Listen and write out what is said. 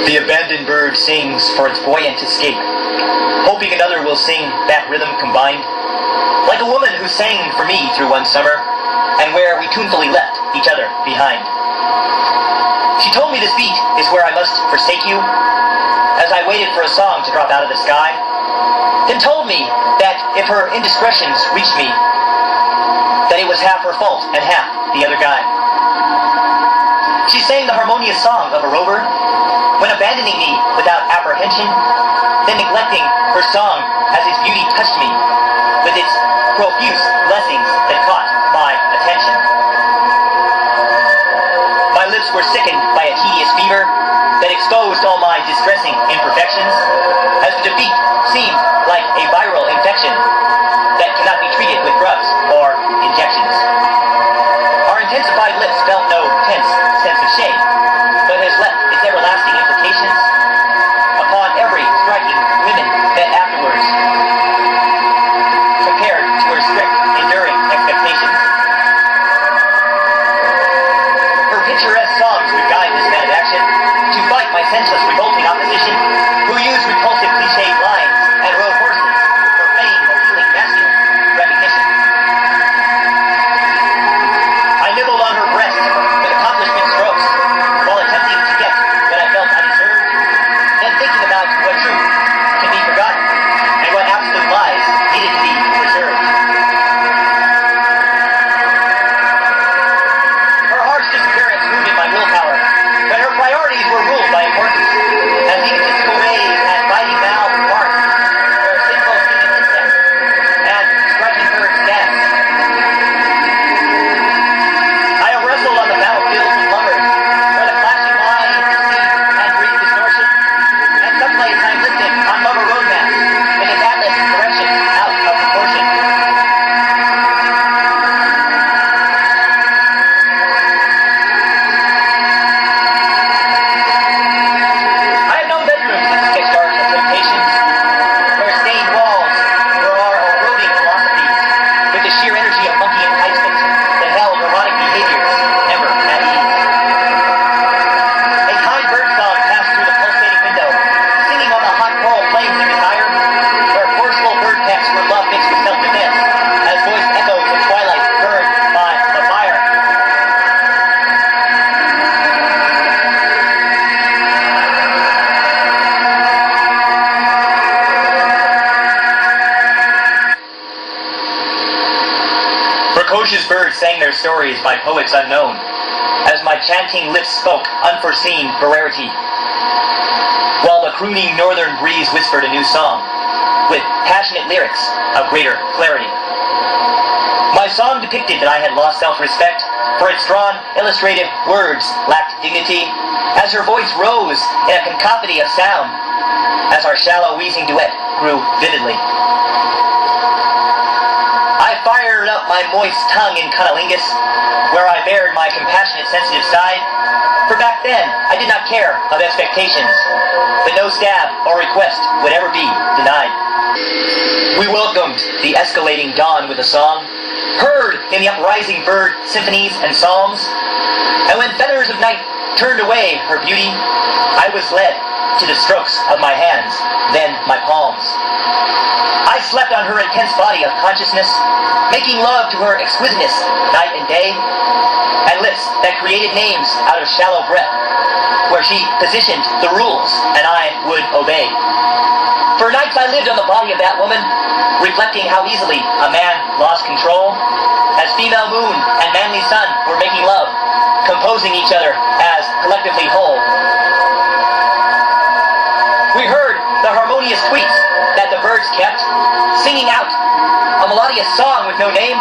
The abandoned bird sings for its buoyant escape, hoping another will sing that rhythm combined, like a woman who sang for me through one summer, and where we tunefully left each other behind. She told me this beat is where I must forsake you, as I waited for a song to drop out of the sky, then told me that if her indiscretions reached me, that it was half her fault and half the other guy. She sang the harmonious song of a rover, when abandoning me without apprehension, then neglecting her song as its beauty touched me with its profuse blessings that caught my attention. My lips were sickened by a tedious fever that exposed all my distressing imperfections, as the defeat seemed like a viral infection that cannot be treated with drugs or injections. Our intensified lips felt no tense sense of shame, but has left its everlasting implications upon every striking women met afterwards, compared to her strict, enduring expectations. Her picturesque songs would guide this man of action to fight my senseless, revolting opposition, who used repulsive cliched lines and rode horses for fame or feeling masculine recognition. I nibbled on her breast with accomplishment strokes, while attempting to get what I felt I deserved, then thinking about what truth can be forgotten and what absolute lies needed to be preserved. Her harsh disappearance wounded my willpower, but her priorities were ruled by importance, as egotistical ways and biting mouth barks, where sinful singing insects and striking birds dance. I have wrestled on the battlefields of lovers, where the clashing lines deceive and breed distortion, and someplace I lifted on lover roadmaps, with its atlas direction out of proportion. I have known bedrooms in sketched arch of temptations, where stained walls were our eroding philosophies, with the sheer energy of monkey enticement that held erotic behaviors never at ease. A kind bird song passed through the pulsating window, singing on the hot coral plains of desire, where forceful bird pecks were love mixed with self-defense, as voiced echoes of twilight burned by the fire. Precocious birds sang their stories by poets unknown, as my chanting lips spoke unforeseen rarity, while the crooning northern breeze whispered a new song, with passionate lyrics of greater clarity. My song depicted that I had lost self-respect, for its drawn, illustrative words lacked dignity, as her voice rose in a cacophony of sound, as our shallow wheezing duet grew vividly. I fired up my moist tongue in cunnilingus, where I bared my compassionate, sensitive side, for back then I did not care of expectations, but no stab or request would ever be denied. We welcomed the escalating dawn with a song, heard in the uprising bird symphonies and psalms, and when feathers of night turned away her beauty, I was led to the strokes of my hands, then my palms. I slept on her intense body of consciousness, making love to her exquisiteness night and day, and lips that created names out of shallow breath, where she positioned the rules and I would obey. For nights I lived on the body of that woman, reflecting how easily a man lost control, as female moon and manly sun were making love, composing each other as collectively whole. We heard the harmonious tweets that the birds kept, singing out a melodious song with no name,